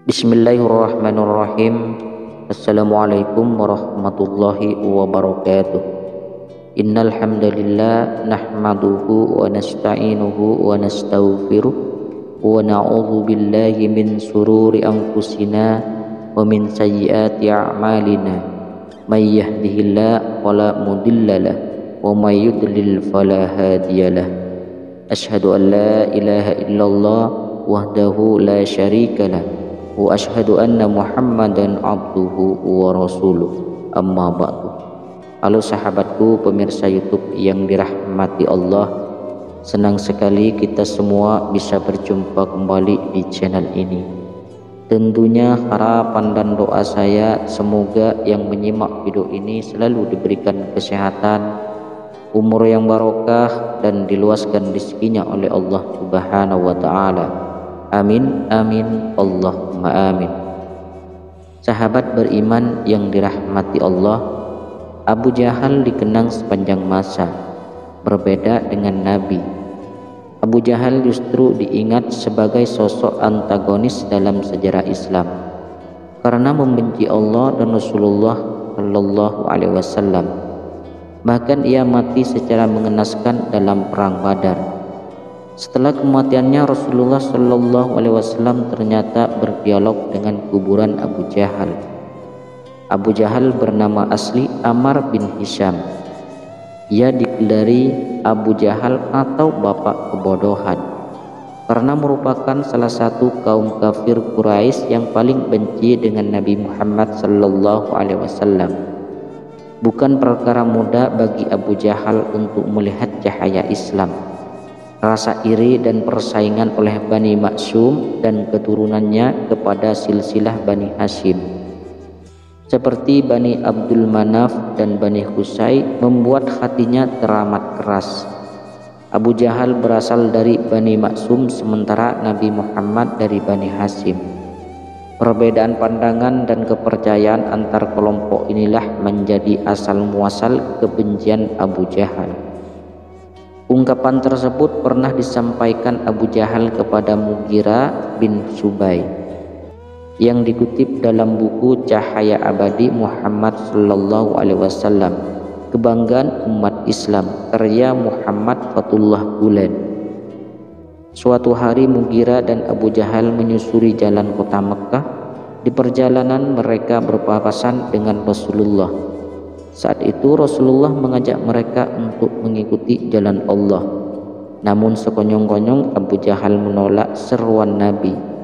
Bismillahirrahmanirrahim. Assalamualaikum warahmatullahi wabarakatuh. Innal hamdalillah nahmaduhu wa nasta'inuhu wa nastaghfiruh wa na'udzu billahi min sururi anfusina wa min sayyiati a'malina. May yahdihillahu fala mudhillalah wa may yudlil fala hadiyalah. Asyhadu an la ilaha illallah wahdahu la syarikalah wa asyhadu anna Muhammadan abduhu wa rasuluh. Amma ba'du. Halo sahabatku pemirsa YouTube yang dirahmati Allah, senang sekali kita semua bisa berjumpa kembali di channel ini. Tentunya harapan dan doa saya semoga yang menyimak video ini selalu diberikan kesehatan, umur yang barokah, dan diluaskan rezekinya oleh Allah Subhanahu wa taala. Amin amin Allahumma amin. Sahabat beriman yang dirahmati Allah, Abu Jahal dikenang sepanjang masa. Berbeda dengan Nabi, Abu Jahal justru diingat sebagai sosok antagonis dalam sejarah Islam karena membenci Allah dan Rasulullah Shallallahu Alaihi Wasallam. Bahkan ia mati secara mengenaskan dalam perang Badar. Setelah kematiannya, Rasulullah Shallallahu Alaihi Wasallam ternyata berdialog dengan kuburan Abu Jahal. Abu Jahal bernama asli Ammar bin Hisham. Ia digelari Abu Jahal atau Bapak Kebodohan karena merupakan salah satu kaum kafir Quraisy yang paling benci dengan Nabi Muhammad Shallallahu Alaihi Wasallam. Bukan perkara mudah bagi Abu Jahal untuk melihat cahaya Islam. Rasa iri dan persaingan oleh Bani Maksum dan keturunannya kepada silsilah Bani Hashim seperti Bani Abdul Manaf dan Bani Qusay membuat hatinya teramat keras. Abu Jahal berasal dari Bani Maksum sementara Nabi Muhammad dari Bani Hashim. Perbedaan pandangan dan kepercayaan antar kelompok inilah menjadi asal muasal kebencian Abu Jahal. Ungkapan tersebut pernah disampaikan Abu Jahal kepada Mughirah bin Subay yang dikutip dalam buku Cahaya Abadi Muhammad Sallallahu Alaihi Wasallam, Kebanggaan Umat Islam, karya Muhammad Fatullah Gulen. Suatu hari Mughirah dan Abu Jahal menyusuri jalan kota Mekah. Di perjalanan mereka berpapasan dengan Rasulullah. Saat itu Rasulullah mengajak mereka untuk mengikuti jalan Allah. Namun sekonyong-konyong Abu Jahal menolak seruan Nabi.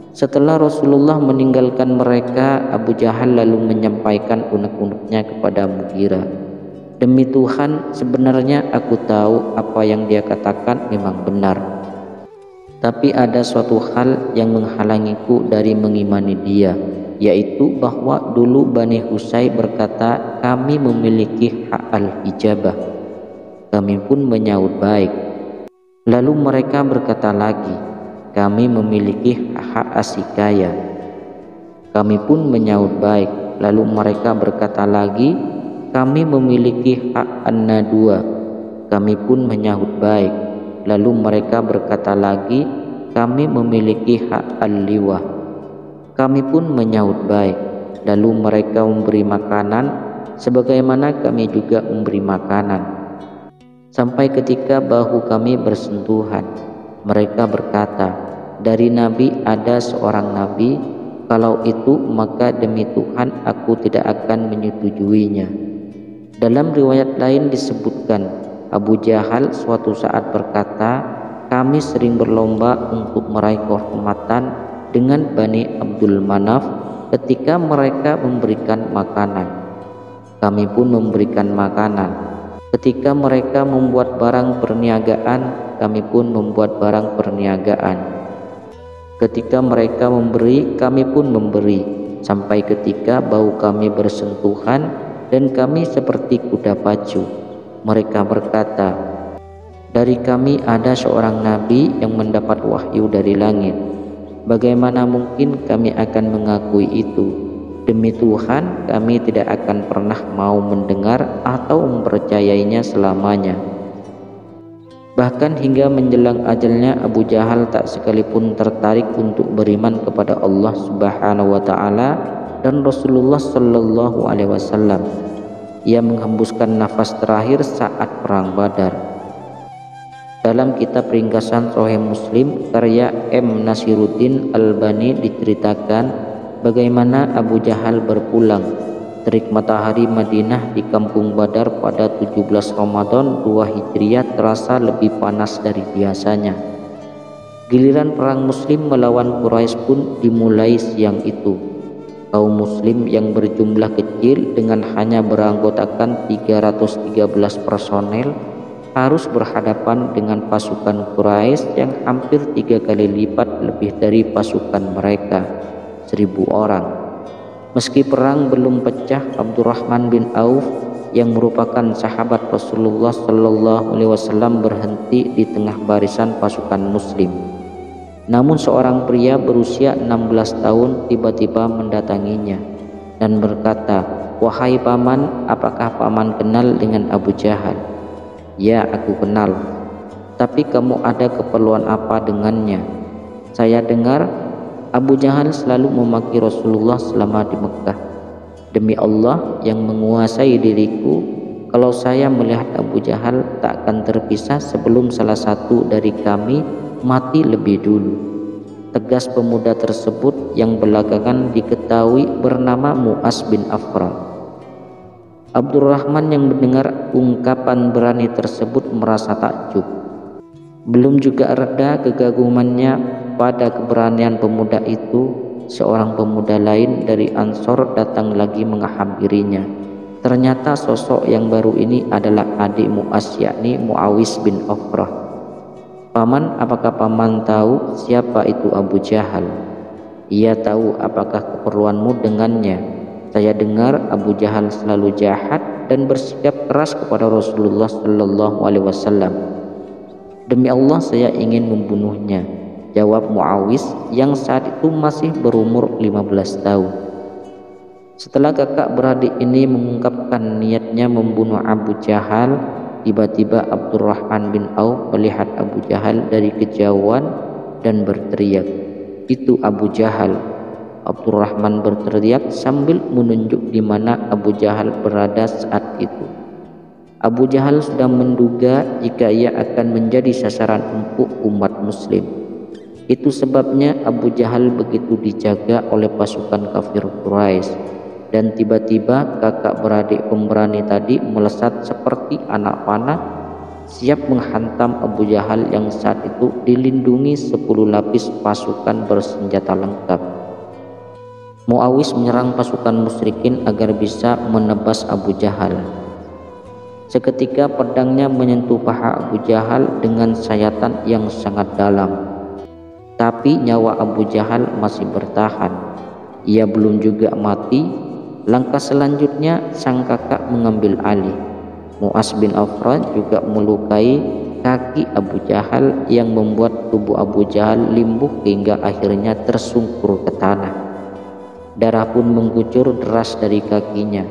Setelah Rasulullah meninggalkan mereka, Abu Jahal lalu menyampaikan unek-uneknya kepada Mughirah. Demi Tuhan, sebenarnya aku tahu apa yang dia katakan memang benar. Tapi ada suatu hal yang menghalangiku dari mengimani dia, yaitu bahwa dulu Bani Qusay berkata kami memiliki hak al-ijabah. Kami pun menyahut baik. Lalu mereka berkata lagi, kami memiliki hak asikaya. Kami pun menyahut baik. Lalu mereka berkata lagi, kami memiliki hak an-nadwa. Kami pun menyahut baik. Lalu mereka berkata lagi, kami memiliki hak al-liwah. Kami pun menyahut baik. Lalu mereka memberi makanan sebagaimana kami juga memberi makanan. Sampai ketika bahu kami bersentuhan. Mereka berkata, dari Nabi ada seorang Nabi, kalau itu maka demi Tuhan aku tidak akan menyetujuinya. Dalam riwayat lain disebutkan, Abu Jahal suatu saat berkata, kami sering berlomba untuk meraih kehormatan dengan Bani Abdul Manaf ketika mereka memberikan makanan. Kami pun memberikan makanan. Ketika mereka membuat barang perniagaan, kami pun membuat barang perniagaan. Ketika mereka memberi, kami pun memberi. Sampai ketika bau kami bersentuhan dan kami seperti kuda pacu. Mereka berkata, dari kami ada seorang nabi yang mendapat wahyu dari langit. Bagaimana mungkin kami akan mengakui itu? Demi Tuhan, kami tidak akan pernah mau mendengar atau mempercayainya selamanya. Bahkan hingga menjelang ajalnya, Abu Jahal tak sekalipun tertarik untuk beriman kepada Allah Subhanahu wa taala dan Rasulullah sallallahu alaihi wasallam. Ia menghembuskan nafas terakhir saat perang Badar. Dalam kitab ringkasan Sahih Muslim karya M. Nasiruddin Albani diceritakan bagaimana Abu Jahal berpulang. Terik matahari Madinah di kampung Badar pada 17 Ramadan 2 Hijriah terasa lebih panas dari biasanya. Giliran perang Muslim melawan Quraisy pun dimulai siang itu. Kaum Muslim yang berjumlah kecil dengan hanya beranggotakan 313 personel harus berhadapan dengan pasukan Quraisy yang hampir 3 kali lipat lebih dari pasukan mereka, 1000 orang. Meski perang belum pecah, Abdurrahman bin Auf yang merupakan sahabat Rasulullah sallallahu alaihi wasallam berhenti di tengah barisan pasukan Muslim. Namun seorang pria berusia 16 tahun tiba-tiba mendatanginya dan berkata, "Wahai paman, apakah paman kenal dengan Abu Jahal?" "Ya, aku kenal. Tapi kamu ada keperluan apa dengannya?" "Saya dengar Abu Jahal selalu memaki Rasulullah selama di Mekah. Demi Allah yang menguasai diriku, kalau saya melihat Abu Jahal tak akan terpisah sebelum salah satu dari kami mati lebih dulu," tegas pemuda tersebut yang belakangan diketahui bernama Mu'az bin Afra. Abdurrahman yang mendengar ungkapan berani tersebut merasa takjub. Belum juga reda kekagumannya pada keberanian pemuda itu, seorang pemuda lain dari Ansor datang lagi menghampirinya. Ternyata sosok yang baru ini adalah adik Mu'az, yakni Muawis bin Afrah. "Paman, apakah paman tahu siapa itu Abu Jahal?" "Ia tahu. Apakah keperluanmu dengannya?" "Saya dengar Abu Jahal selalu jahat dan bersikap keras kepada Rasulullah sallallahu alaihi wasallam. Demi Allah saya ingin membunuhnya," jawab Muawis yang saat itu masih berumur 15 tahun. Setelah kakak beradik ini mengungkapkan niatnya membunuh Abu Jahal, tiba-tiba Abdurrahman bin Auf melihat Abu Jahal dari kejauhan dan berteriak, "Itu Abu Jahal." Abdurrahman berteriak sambil menunjuk di mana Abu Jahal berada saat itu. Abu Jahal sudah menduga jika ia akan menjadi sasaran empuk umat Muslim. Itu sebabnya Abu Jahal begitu dijaga oleh pasukan kafir Quraisy. Dan tiba-tiba kakak beradik pemberani tadi melesat seperti anak panah, siap menghantam Abu Jahal yang saat itu dilindungi 10 lapis pasukan bersenjata lengkap. Muawis menyerang pasukan musyrikin agar bisa menebas Abu Jahal. Seketika pedangnya menyentuh paha Abu Jahal dengan sayatan yang sangat dalam. Tapi nyawa Abu Jahal masih bertahan. Ia belum juga mati. Langkah selanjutnya sang kakak mengambil alih. Mu'az bin Afra juga melukai kaki Abu Jahal yang membuat tubuh Abu Jahal limbuh hingga akhirnya tersungkur ke tanah. Darah pun mengucur deras dari kakinya.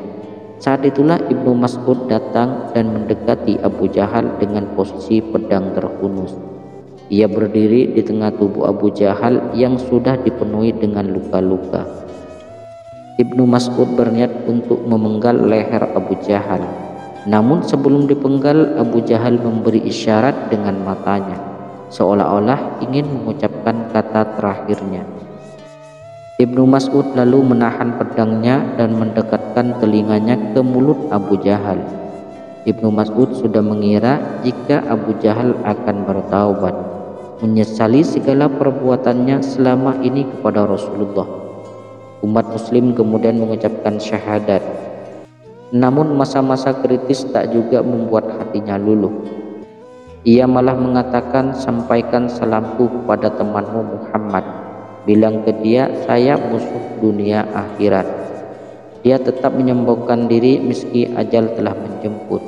Saat itulah Ibnu Mas'ud datang dan mendekati Abu Jahal dengan posisi pedang terhunus. Ia berdiri di tengah tubuh Abu Jahal yang sudah dipenuhi dengan luka-luka. Ibnu Mas'ud berniat untuk memenggal leher Abu Jahal. Namun sebelum dipenggal, Abu Jahal memberi isyarat dengan matanya, seolah-olah ingin mengucapkan kata terakhirnya. Ibnu Mas'ud lalu menahan pedangnya dan mendekatkan telinganya ke mulut Abu Jahal. Ibnu Mas'ud sudah mengira jika Abu Jahal akan bertaubat, menyesali segala perbuatannya selama ini kepada Rasulullah. Umat Muslim kemudian mengucapkan syahadat. Namun masa-masa kritis tak juga membuat hatinya luluh. Ia malah mengatakan, "Sampaikan salamku kepada temanmu Muhammad. Bilang ke dia, saya musuh dunia akhirat." Dia tetap menyembuhkan diri meski ajal telah menjemput.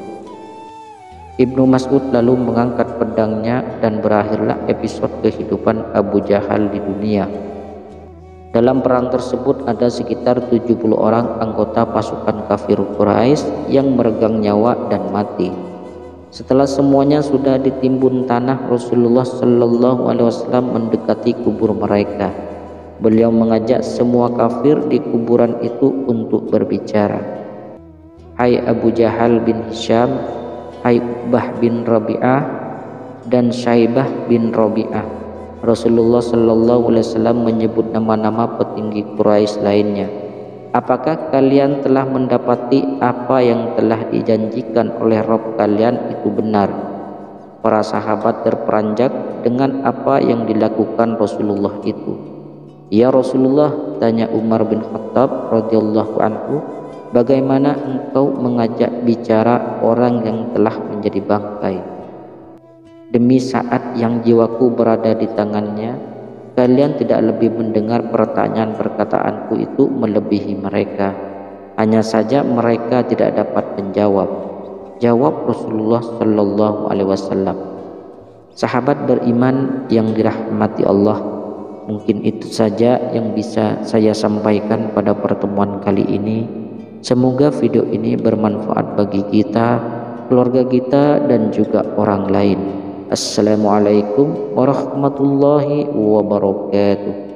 Ibnu Mas'ud lalu mengangkat pedangnya dan berakhirlah episode kehidupan Abu Jahal di dunia. Dalam perang tersebut ada sekitar 70 orang anggota pasukan kafir Quraisy yang meregang nyawa dan mati. Setelah semuanya sudah ditimbun tanah, Rasulullah Shallallahu Alaihi Wasallam mendekati kubur mereka. Beliau mengajak semua kafir di kuburan itu untuk berbicara. Hai Abu Jahal bin Hisham, hai Uqbah bin Rabi'ah dan Syaibah bin Rabi'ah. Rasulullah Shallallahu Alaihi Wasallam menyebut nama-nama petinggi Quraisy lainnya. Apakah kalian telah mendapati apa yang telah dijanjikan oleh Rabb kalian itu benar? Para sahabat terperanjat dengan apa yang dilakukan Rasulullah itu. Ya Rasulullah, tanya Umar bin Khattab radhiyallahu anhu, bagaimana engkau mengajak bicara orang yang telah menjadi bangkai? Demi saat yang jiwaku berada di tangannya, kalian tidak lebih mendengar pertanyaan perkataanku itu melebihi mereka. Hanya saja mereka tidak dapat menjawab. Jawab Rasulullah Shallallahu Alaihi Wasallam. Sahabat beriman yang dirahmati Allah, mungkin itu saja yang bisa saya sampaikan pada pertemuan kali ini. Semoga video ini bermanfaat bagi kita, keluarga kita, dan juga orang lain. Assalamualaikum warahmatullahi wabarakatuh.